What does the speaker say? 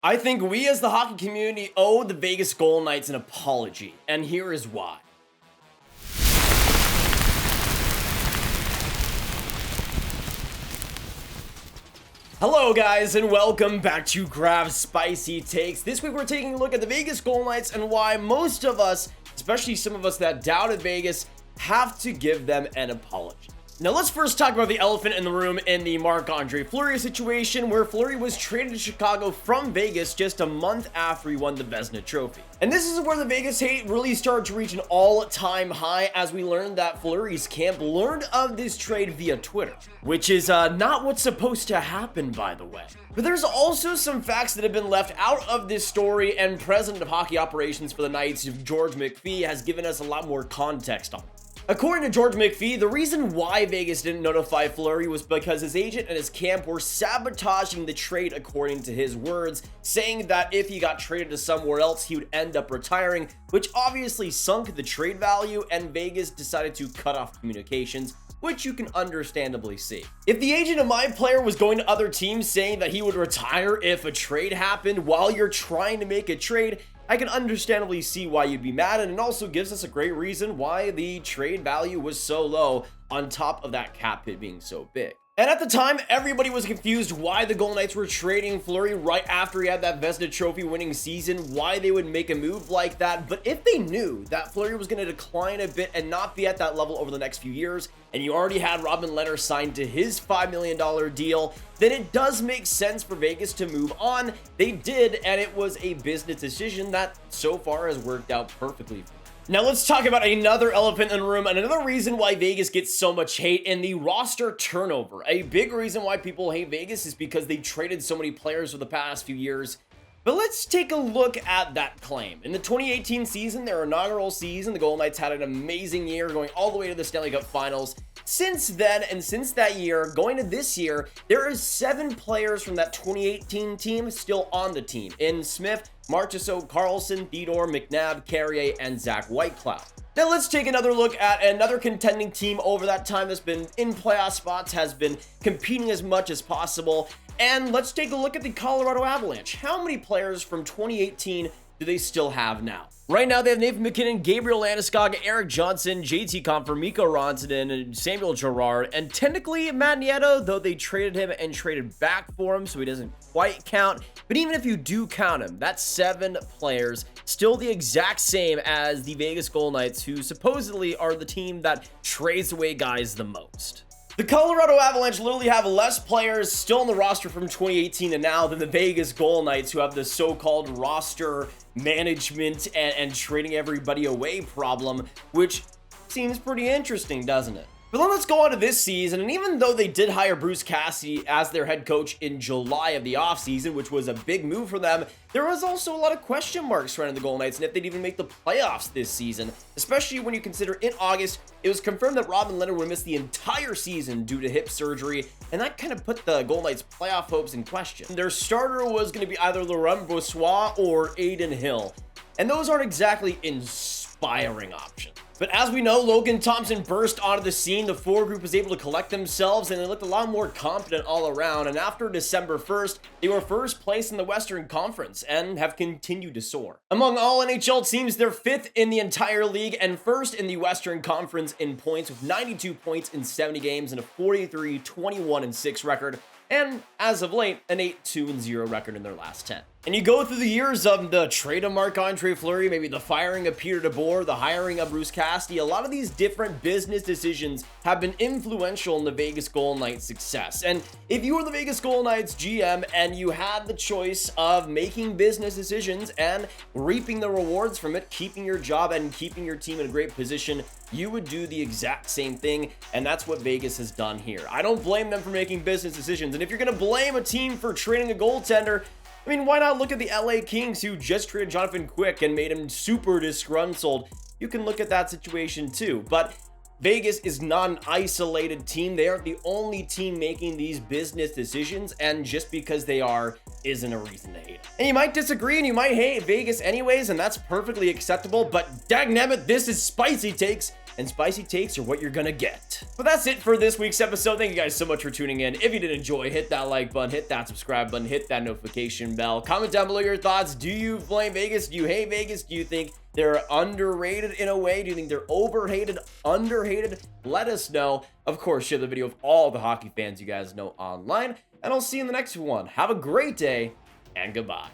I think we as the hockey community owe the Vegas Golden Knights an apology, and here is why. Hello guys, and welcome back to Grav's Spicy Takes. This week we're taking a look at the Vegas Golden Knights and why most of us, especially some of us that doubted Vegas, have to give them an apology. Now let's first talk about the elephant in the room in the Marc-Andre Fleury situation, where Fleury was traded to Chicago from Vegas just a month after he won the Vezina Trophy. And this is where the Vegas hate really started to reach an all-time high, as we learned that Fleury's camp learned of this trade via Twitter, which is not what's supposed to happen, by the way. But there's also some facts that have been left out of this story, and President of Hockey Operations for the Knights, George McPhee, has given us a lot more context on it. According to George McPhee, the reason why Vegas didn't notify Fleury was because his agent and his camp were sabotaging the trade, according to his words, saying that if he got traded to somewhere else, he would end up retiring, which obviously sunk the trade value, and Vegas decided to cut off communications, which you can understandably see. If the agent of my player was going to other teams saying that he would retire if a trade happened while you're trying to make a trade, I can understandably see why you'd be mad, and it also gives us a great reason why the trade value was so low on top of that cap hit being so big. And at the time, everybody was confused why the Golden Knights were trading Fleury right after he had that Vezina Trophy winning season, why they would make a move like that. But if they knew that Fleury was going to decline a bit and not be at that level over the next few years, and you already had Robin Lehner signed to his $5 million deal, then it does make sense for Vegas to move on. They did, and it was a business decision that so far has worked out perfectly. Now let's talk about another elephant in the room and another reason why Vegas gets so much hate in the roster turnover. A big reason why people hate Vegas is because they traded so many players for the past few years. But let's take a look at that claim. In the 2018 season, their inaugural season, the Golden Knights had an amazing year, going all the way to the Stanley Cup Finals. Since then, and since that year, going to this year, there is 7 players from that 2018 team still on the team. In Smith, Marchessault, Carlson, Theodore, McNabb, Carrier, and Zach Whitecloud. Now let's take another look at another contending team over that time that's been in playoff spots, has been competing as much as possible. And let's take a look at the Colorado Avalanche. How many players from 2018 do they still have now? Right now, they have Nathan MacKinnon, Gabriel Landeskog, Eric Johnson, JT Compher, Mikko Rantanen, and Samuel Girard. And technically, Matt Nieto, though they traded him and traded back for him, so he doesn't quite count. But even if you do count him, that's 7 players, still the exact same as the Vegas Golden Knights, who supposedly are the team that trades away guys the most. The Colorado Avalanche literally have less players still on the roster from 2018 to now than the Vegas Golden Knights, who have the so-called roster management and trading everybody away problem, which seems pretty interesting, doesn't it? But then let's go on to this season, and even though they did hire Bruce Cassidy as their head coach in July of the offseason, which was a big move for them, there was also a lot of question marks surrounding the Golden Knights and if they'd even make the playoffs this season, especially when you consider in August, it was confirmed that Robin Lehner would miss the entire season due to hip surgery, and that kind of put the Golden Knights' playoff hopes in question. Their starter was going to be either Laurent Brossoit or Adin Hill, and those aren't exactly inspiring options. But as we know, Logan Thompson burst onto the scene, the forward group was able to collect themselves, and they looked a lot more confident all around, and after December 1st, they were first place in the Western Conference, and have continued to soar. Among all NHL teams, they're 5th in the entire league, and 1st in the Western Conference in points, with 92 points in 70 games, and a 43-21-6 record, and as of late, an 8-2-0 record in their last 10. And you go through the years of the trade of Marc-Andre Fleury, maybe the firing of Peter DeBoer, the hiring of Bruce Cassidy, a lot of these different business decisions have been influential in the Vegas Golden Knights' success. And if you were the Vegas Golden Knights GM and you had the choice of making business decisions and reaping the rewards from it, keeping your job and keeping your team in a great position, you would do the exact same thing, and that's what Vegas has done here. I don't blame them for making business decisions, and if you're going to blame a team for trading a goaltender, I mean, why not look at the LA Kings, who just traded Jonathan Quick and made him super disgruntled? You can look at that situation too. But Vegas is not an isolated team. They aren't the only team making these business decisions, and just because they are isn't a reason to hate it. And you might disagree and you might hate Vegas anyways, and that's perfectly acceptable, but dagnabbit, this is Spicy Takes, and spicy takes are what you're gonna get. But that's it for this week's episode. Thank you guys so much for tuning in. If you did enjoy, hit that like button, hit that subscribe button, hit that notification bell. Comment down below your thoughts. Do you blame Vegas? Do you hate Vegas? Do you think they're underrated in a way? Do you think they're overhated, underhated? Let us know. Of course, share the video with all the hockey fans you guys know online, and I'll see you in the next one. Have a great day, and goodbye.